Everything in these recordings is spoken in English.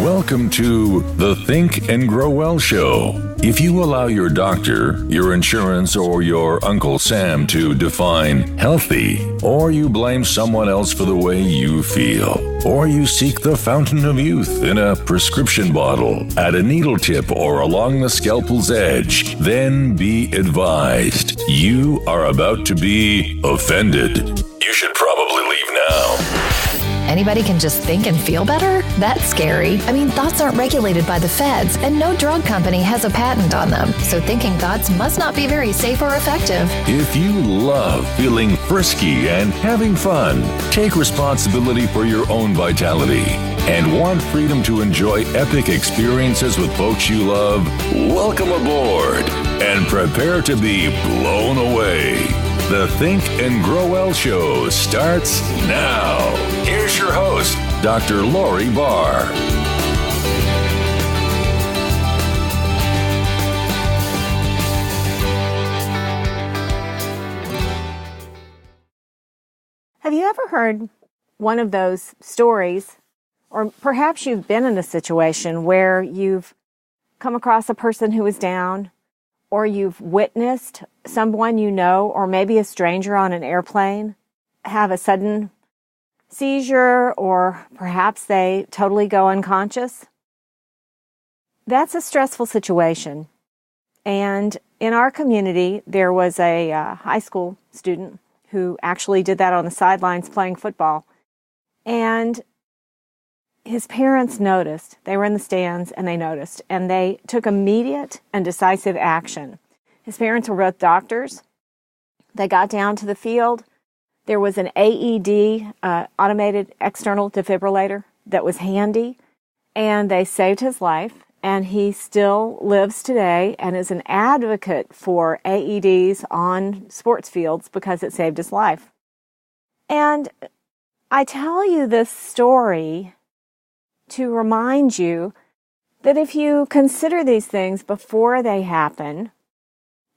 Welcome to the Think and Grow Well Show. If you allow your doctor, your insurance, or your Uncle Sam to define healthy, or you blame someone else for the way you feel, or you seek the fountain of youth in a prescription bottle, at a needle tip, or along the scalpel's edge, then be advised, you are about to be offended. You should probably leave now. Anybody can just think and feel better? That's scary. I mean, thoughts aren't regulated by the feds, and no drug company has a patent on them. So thinking thoughts must not be very safe or effective. If you love feeling frisky and having fun, take responsibility for your own vitality, and want freedom to enjoy epic experiences with folks you love, welcome aboard and prepare to be blown away. The Think and Grow Well Show starts now. Here's your host, Dr. Lori Barr. Have you ever heard one of those stories, or perhaps you've been in a situation where you've come across a person who is down, or you've witnessed someone you know, or maybe a stranger on an airplane, have a sudden seizure, or perhaps they totally go unconscious? That's a stressful situation. And in our community, there was a high school student who actually did that on the sidelines playing football. And his parents noticed. They were in the stands and they noticed, and they took immediate and decisive action. His parents were both doctors. They got down to the field. There was an AED, automated external defibrillator, that was handy, and they saved his life. And he still lives today and is an advocate for AEDs on sports fields because it saved his life. And I tell you this story to remind you that if you consider these things before they happen,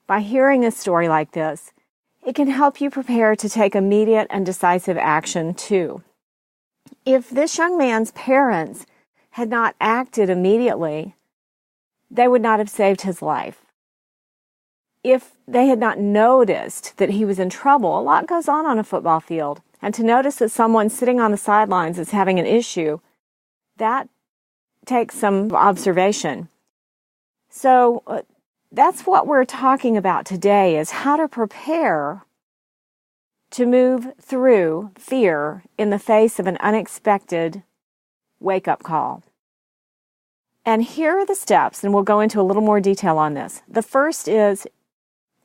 by hearing a story like this, it can help you prepare to take immediate and decisive action too. If this young man's parents had not acted immediately, they would not have saved his life. If they had not noticed that he was in trouble, a lot goes on a football field, and to notice that someone sitting on the sidelines is having an issue, that takes some observation. So that's what we're talking about today, is how to prepare to move through fear in the face of an unexpected wake-up call. And here are the steps, and we'll go into a little more detail on this. The first is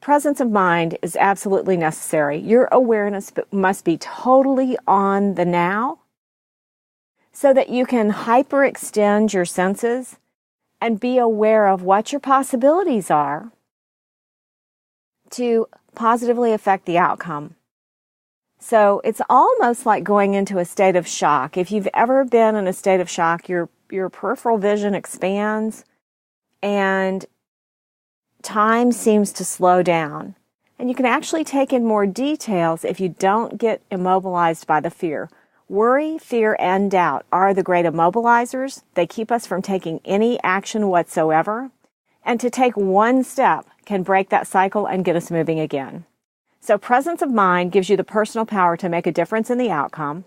presence of mind is absolutely necessary. Your awareness must be totally on the now so that you can hyperextend your senses and be aware of what your possibilities are to positively affect the outcome. So it's almost like going into a state of shock. If you've ever been in a state of shock, your peripheral vision expands and time seems to slow down. And you can actually take in more details if you don't get immobilized by the fear. Worry, fear, and doubt are the great immobilizers. They keep us from taking any action whatsoever. And to take one step can break that cycle and get us moving again. So presence of mind gives you the personal power to make a difference in the outcome.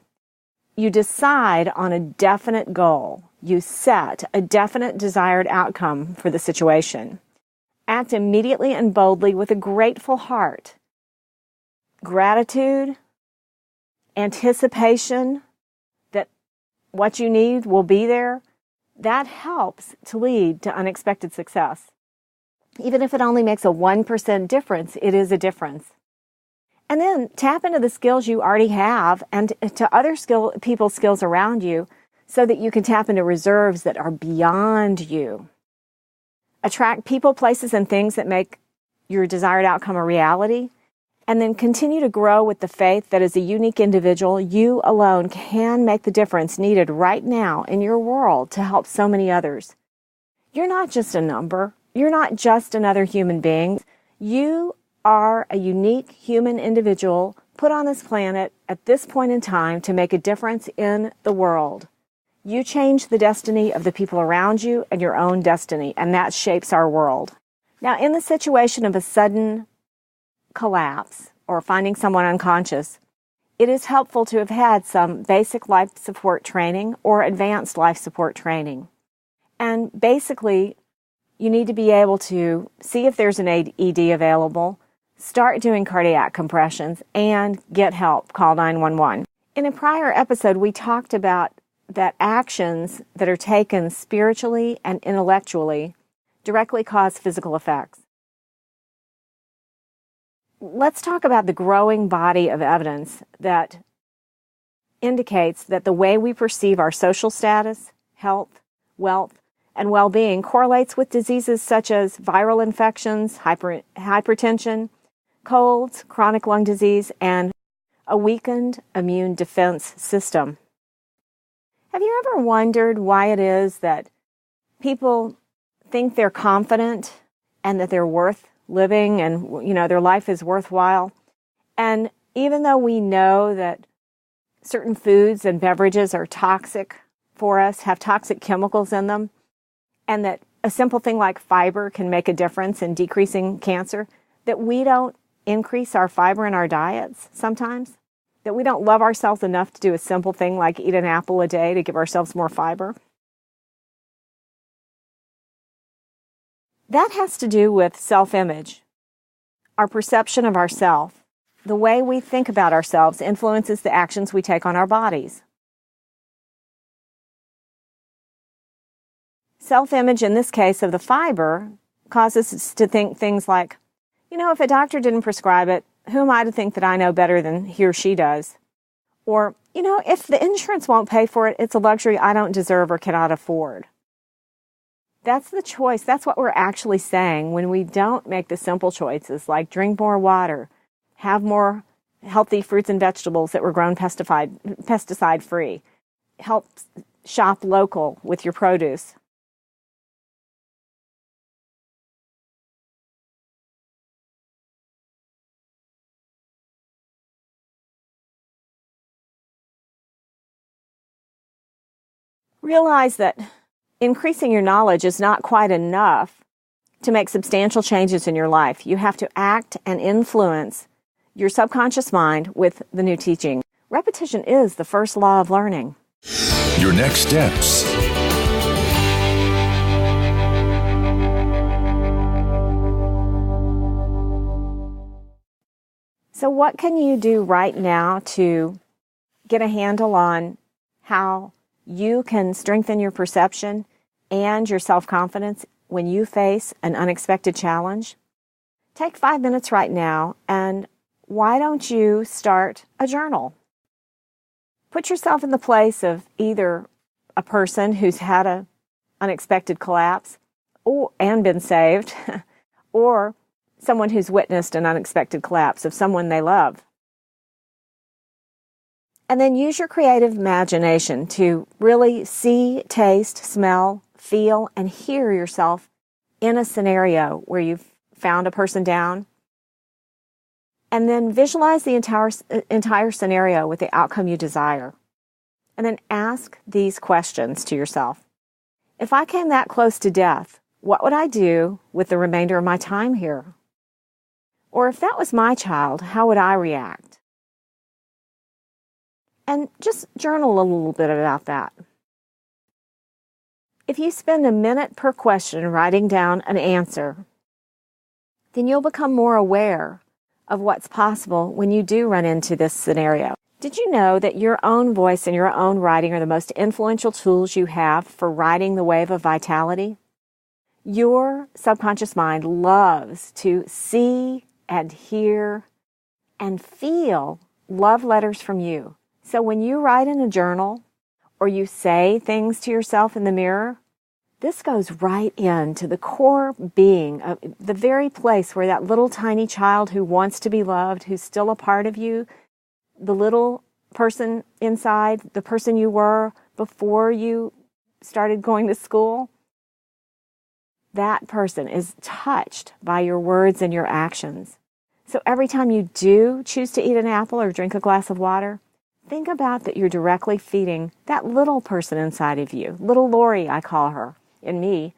You decide on a definite goal. You set a definite desired outcome for the situation. Act immediately and boldly with a grateful heart. Gratitude, anticipation that what you need will be there, that helps to lead to unexpected success. Even if it only makes a 1% difference, it is a difference. And then tap into the skills you already have and to other people's skills around you so that you can tap into reserves that are beyond you. Attract people, places, and things that make your desired outcome a reality. And then continue to grow with the faith that as a unique individual, you alone can make the difference needed right now in your world to help so many others. You're not just a number. You're not just another human being. You are a unique human individual put on this planet at this point in time to make a difference in the world. You change the destiny of the people around you and your own destiny, and that shapes our world. Now, in the situation of a sudden collapse or finding someone unconscious, it is helpful to have had some basic life support training or advanced life support training. And basically, you need to be able to see if there's an ED available, start doing cardiac compressions, and get help. Call 911. In a prior episode, we talked about that actions that are taken spiritually and intellectually directly cause physical effects. Let's talk about the growing body of evidence that indicates that the way we perceive our social status, health, wealth, and well-being correlates with diseases such as viral infections, hypertension, colds, chronic lung disease, and a weakened immune defense system. Have you ever wondered why it is that people think they're confident and that they're worth living and, their life is worthwhile? And even though we know that certain foods and beverages are toxic for us, have toxic chemicals in them, and that a simple thing like fiber can make a difference in decreasing cancer, that we don't increase our fiber in our diets sometimes, that we don't love ourselves enough to do a simple thing like eat an apple a day to give ourselves more fiber. That has to do with self-image. Our perception of ourselves, the way we think about ourselves influences the actions we take on our bodies. Self-image, in this case of the fiber, causes us to think things like, if a doctor didn't prescribe it, who am I to think that I know better than he or she does? Or, if the insurance won't pay for it, it's a luxury I don't deserve or cannot afford. That's the choice. That's what we're actually saying when we don't make the simple choices like drink more water, have more healthy fruits and vegetables that were grown pesticide-free, help shop local with your produce. Realize that increasing your knowledge is not quite enough to make substantial changes in your life. You have to act and influence your subconscious mind with the new teaching. Repetition is the first law of learning. Your next steps. So what can you do right now to get a handle on how you can strengthen your perception and your self-confidence when you face an unexpected challenge? Take 5 minutes right now, and why don't you start a journal? Put yourself in the place of either a person who's had an unexpected collapse and been saved, or someone who's witnessed an unexpected collapse of someone they love. And then use your creative imagination to really see, taste, smell, feel, and hear yourself in a scenario where you've found a person down. And then visualize the entire scenario with the outcome you desire. And then ask these questions to yourself. If I came that close to death, what would I do with the remainder of my time here? Or if that was my child, how would I react? And just journal a little bit about that. If you spend a minute per question writing down an answer, then you'll become more aware of what's possible when you do run into this scenario. Did you know that your own voice and your own writing are the most influential tools you have for riding the wave of vitality? Your subconscious mind loves to see and hear and feel love letters from you. So when you write in a journal or you say things to yourself in the mirror, this goes right into the core being, of the very place where that little tiny child who wants to be loved, who's still a part of you, the little person inside, the person you were before you started going to school, that person is touched by your words and your actions. So every time you do choose to eat an apple or drink a glass of water, think about that you're directly feeding that little person inside of you, little Lori, I call her, in me.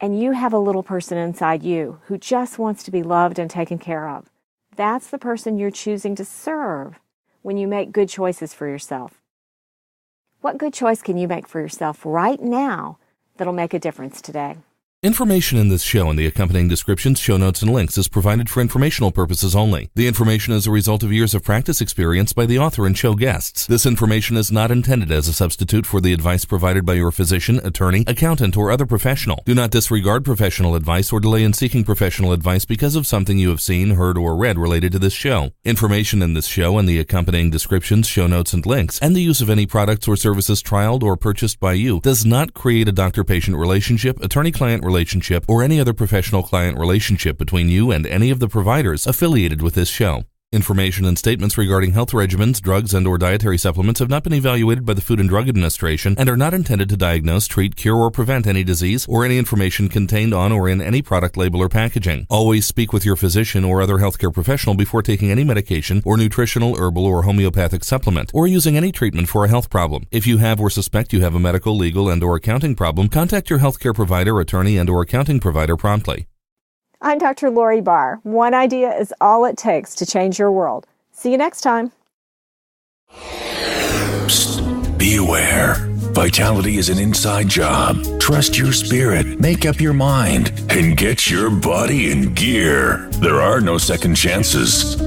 And you have a little person inside you who just wants to be loved and taken care of. That's the person you're choosing to serve when you make good choices for yourself. What good choice can you make for yourself right now that'll make a difference today? Information in this show and the accompanying descriptions, show notes, and links is provided for informational purposes only. The information is a result of years of practice experience by the author and show guests. This information is not intended as a substitute for the advice provided by your physician, attorney, accountant, or other professional. Do not disregard professional advice or delay in seeking professional advice because of something you have seen, heard, or read related to this show. Information in this show and the accompanying descriptions, show notes, and links, and the use of any products or services trialed or purchased by you does not create a doctor-patient relationship, attorney-client relationship, or any other professional client relationship between you and any of the providers affiliated with this show. Information and statements regarding health regimens, drugs, and/or dietary supplements have not been evaluated by the Food and Drug Administration and are not intended to diagnose, treat, cure, or prevent any disease or any information contained on or in any product label or packaging. Always speak with your physician or other healthcare professional before taking any medication or nutritional, herbal, or homeopathic supplement or using any treatment for a health problem. If you have or suspect you have a medical, legal, and/or accounting problem, contact your healthcare provider, attorney, and/or accounting provider promptly. I'm Dr. Lori Barr. One idea is all it takes to change your world. See you next time. Psst, be aware. Vitality is an inside job. Trust your spirit, make up your mind, and get your body in gear. There are no second chances.